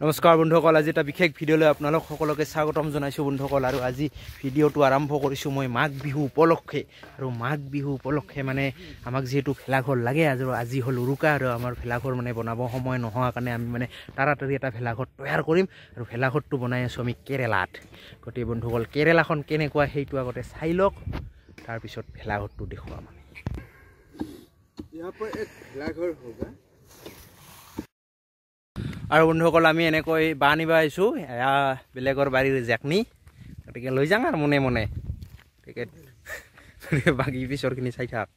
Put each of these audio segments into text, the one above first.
নমস্কাৰ বন্ধুসকল, আজি এটা বিশেষ ভিডিঅ'লৈ আপোনালোক সকলোকে স্বাগতম জনাইছোঁ বন্ধুসকল। আৰু আজি ভিডিঅ'টো আৰম্ভ কৰিছোঁ মই মাঘ বিহু উপলক্ষে। আৰু মাঘ বিহু উপলক্ষে মানে আমাক যিহেতু ভেলাঘৰ লাগে, আজি হ'ল উৰুকা আৰু আমাৰ ভেলাঘৰ মানে বনাব সময় নোহোৱাৰ কাৰণে আমি মানে তাড়াতাড়ি এটা ভেলাঘৰ তৈয়াৰ কৰিম। আৰু ভেলাঘৰটো বনাই আছোঁ আমি কেৰেলাত। গতিকে বন্ধুসকল, কেৰেলাখন কেনেকুৱা সেইটো আগতে চাই লওক, তাৰপিছত ভেলাঘৰটো দেখুৱাম আমি। আৰু বন্ধুসকল, আমি এনেকৈ বাঁহ আনিব আহিছোঁ, এয়া বেলেগৰ বাৰীৰ জেকনি, গতিকে লৈ যাওঁ আৰু মনে মনে। গতিকে বাকী পিছৰখিনি চাই থাক।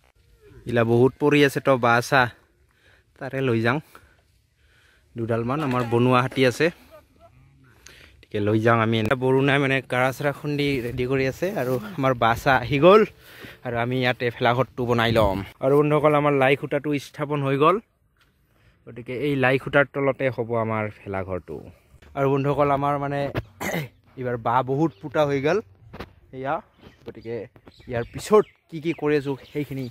ইলা বহুত পৰি আছে তো বাঁহ চাহ, তাৰে লৈ যাওঁ দুডালমান। আমাৰ বনোৱা হাতী আছে, গতিকে লৈ যাওঁ আমি। বৰুণাই মানে গাৰা চাৰা খুন্দি ৰেডি কৰি আছে আৰু আমাৰ বাঁহ চাহ আহি গ'ল আৰু আমি ইয়াতে ভেলাঘৰটো বনাই ল'ম। আৰু বন্ধুসকল, আমাৰ লাই খুঁটাটো স্থাপন হৈ গ'ল, গতিকে এই লাই খুঁটাৰ তলতে হ'ব আমাৰ ভেলাঘৰটো। আৰু বন্ধুসকল, আমাৰ মানে এইবাৰ বাঁহ বহুত ফুটা হৈ গ'ল এয়া, গতিকে ইয়াৰ পিছত কি কৰি আছোঁ সেইখিনি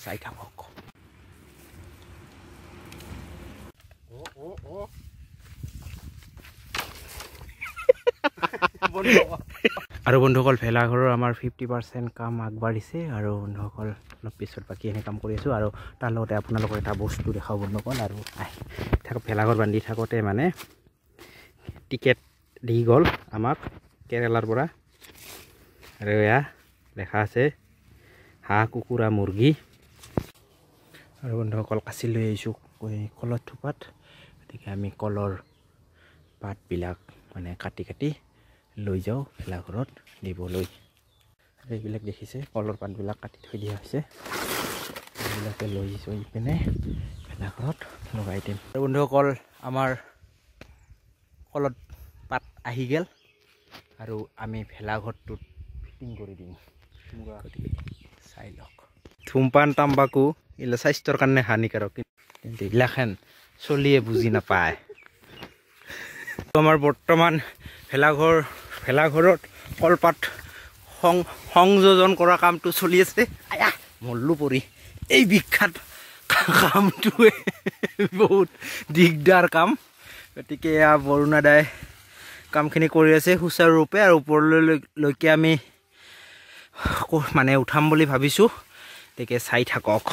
চাই থাকক। আৰু বন্ধুসকল, ভেলাঘৰৰ আমাৰ 50% কাম আগবাঢ়িছে আৰু বন্ধুসকল অলপ পিছত বাকী এনে কাম কৰি আছোঁ। আৰু তাৰ লগতে আপোনালোকৰ এটা বস্তু দেখাওঁ বন্ধুসকল। আৰু ভেলাঘৰ বান্ধি থাকোঁতে মানে টিকেট দি গ'ল আমাক কেৰেলাৰ পৰা। আৰু এয়া দেখা আছে হাঁহ, কুকুৰা, মুৰ্গী। আৰু বন্ধুসকল, কাচি লৈ আহিছোঁ কলৰ থোপাত, গতিকে আমি কলৰ পাতবিলাক মানে কাটি কাটি লৈ যাওঁ ভেলাঘৰত দিবলৈ। এইবিলাক দেখিছে, কলৰ পাতবিলাক কাটি থৈ দিয়া হৈছে, এইবিলাকে লৈ পিনে ভেলাঘৰত লগাই দিম। আৰু বন্ধুসকল, আমাৰ কলত পাত আহি গ'ল আৰু আমি ভেলাঘৰটোত ফিটিং কৰি দিম। গতিকে চাই লওক। ধূমপান তাম্বাকু এইবিলাক স্বাস্থ্যৰ কাৰণে হানিকাৰক, কিন্তু এইগিলাখান চলিয়ে বুজি নাপায়। আমাৰ বৰ্তমান ভেলাঘৰত কলপাত সংযোজন কৰা কামটো চলি আছে। আয়া মল্লু পৰি, এই বিখ্যাত কামটোৱে বহুত দিগদাৰ কাম। গতিকে এয়া বৰুণা দাই কামখিনি কৰি আছে সুচাৰুৰূপে, আৰু ওপৰলৈকে আমি মানে উঠাম বুলি ভাবিছোঁ, গতিকে চাই থাকক।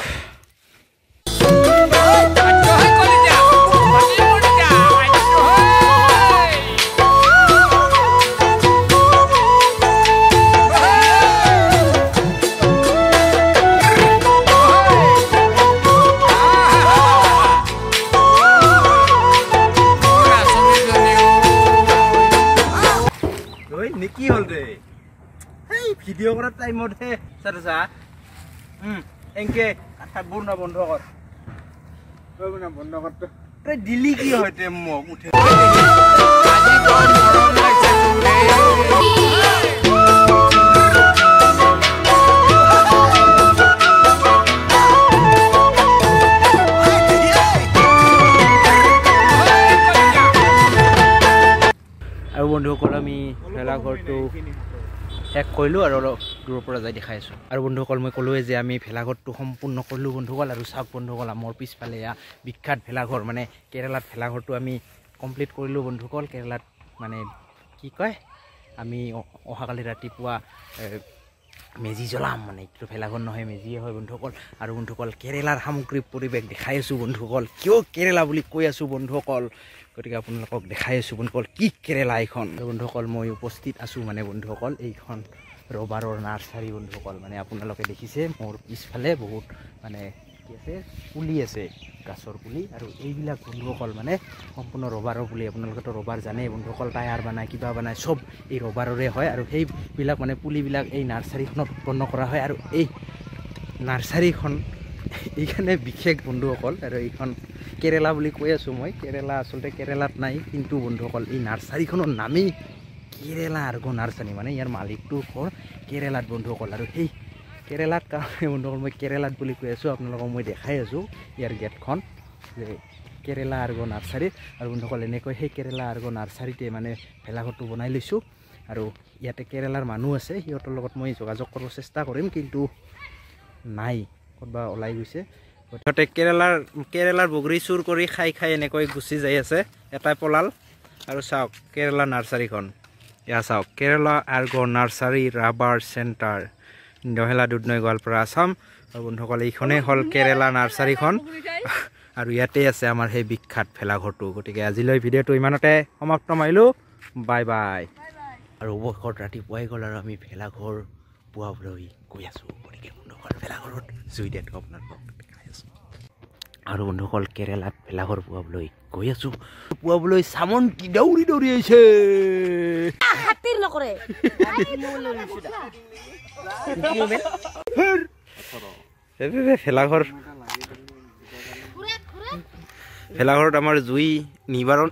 কি হ'ল ৰে, সেই ভিডিঅ' কৰাৰ টাইমতহে চা এনেকে কাঠাত বন্ধ কৰ তই দিলি কি হয় মোক উঠে। আৰু বন্ধুসকল, আমি ভেলাঘৰটো শেষ কৰিলোঁ আৰু অলপ দূৰৰ পৰা যাই দেখাই আছোঁ। আৰু বন্ধুসকল, মই ক'লোৱে যে আমি ভেলাঘৰটো সম্পূৰ্ণ কৰিলোঁ বন্ধুসকল। আৰু চাওক বন্ধুসকল, মোৰ পিছফালে এয়া বিখ্যাত ভেলাঘৰ, মানে কেৰেলাত ভেলাঘৰটো আমি কমপ্লিট কৰিলোঁ বন্ধুসকল। কেৰেলাত মানে কি কয়, আমি অহাকালি ৰাতিপুৱা মেজি জ্বলাম, মানে এইটো ভেলাঘৰ নহয় মেজিয়ে হয় বন্ধুসকল। আৰু বন্ধুসকল, কেৰেলাৰ সামগ্ৰিক পৰিৱেশ দেখাই আছোঁ বন্ধুসকল। কিয় কেৰেলা বুলি কৈ আছোঁ বন্ধুসকল, গতিকে আপোনালোকক দেখাই আছোঁ বন্ধুসকল কি কেৰেলা এইখন। বন্ধুসকল, মই উপস্থিত আছোঁ মানে বন্ধুসকল এইখন ৰবাৰৰ নাৰ্চাৰী বন্ধুসকল। মানে আপোনালোকে দেখিছে মোৰ পিছফালে বহুত মানে কি আছে, পুলি আছে, গাছৰ পুলি। আৰু এইবিলাক বন্ধুসকল মানে সম্পূৰ্ণ ৰবাৰৰ পুলি। আপোনালোকেতো ৰবাৰ জানেই বন্ধুসকল, টায়াৰ বনায়, কিবা বনায়, চব এই ৰবাৰৰে হয়। আৰু সেইবিলাক মানে পুলিবিলাক এই নাৰ্চাৰীখনত উৎপন্ন কৰা হয়। আৰু এই নাৰ্চাৰীখন এইখানে বিশেষ বন্ধুসকল। আৰু এইখন কেৰেলা বুলি কৈ আছোঁ মই, কেৰেলা আচলতে কেৰেলাত নাই, কিন্তু বন্ধুসকল এই নাৰ্চাৰীখনৰ নামেই কেৰেলা আৰ্গ নাৰ্চাৰী, মানে ইয়াৰ মালিকটোৰ ঘৰ কেৰেলাত বন্ধুসকল। আৰু সেই কেৰেলাত কাৰণে বন্ধুসকল মই কেৰেলাত বুলি কৈ আছোঁ, আপোনালোকক মই দেখাই আছোঁ ইয়াৰ গেটখন যে কেৰেলা আৰ্গ নাৰ্চাৰী। আৰু বন্ধুসকল, এনেকৈ সেই কেৰেলা আৰ্গ নাৰ্চাৰীতে মানে ভেলাঘৰটো বনাই লৈছোঁ। আৰু ইয়াতে কেৰেলাৰ মানুহ আছে, সিহঁতৰ লগত মই যোগাযোগ কৰিব চেষ্টা কৰিম, কিন্তু নাই, ক'ৰবা ওলাই গৈছে। সিহঁতে কেৰেলাৰ বগৰী চুৰ কৰি খাই এনেকৈ গুচি যাই আছে। এটাই পলাল আৰু চাওক কেৰেলা নাৰ্চাৰীখন এয়া চাওক কেৰেলা আৰ্গো nursery rubber centre Dahela Dudhnoi Goalpara Assam আৰু বন্ধুসকল এইখনেই হ'ল কেৰেলা নাৰ্চাৰীখন আৰু ইয়াতে আছে আমাৰ সেই বিখ্যাত ভেলাঘৰটো গতিকে আজিলৈ ভিডিঅ'টো ইমানতে সমাপ্ত মাৰিলোঁ বাই বাই আৰু অৱশেষত ৰাতিপুৱাই গ'ল আৰু আমি ভেলাঘৰ পুৱাবলৈ গৈ আছোঁ গতিকে বন্ধুসকল ভেলাঘৰত জুই দিয়াটো আপোনালোকক দেখাই আছোঁ আৰু বন্ধুসকল কেৰেলাত ভেলাঘৰ পুৱাবলৈ গৈ আছোঁ পুৱাবলৈ চামন্তি দৌৰি দৌৰি আহিছে খাতিৰ নকৰে ভেলাঘৰত আমাৰ জুই নিবাৰণ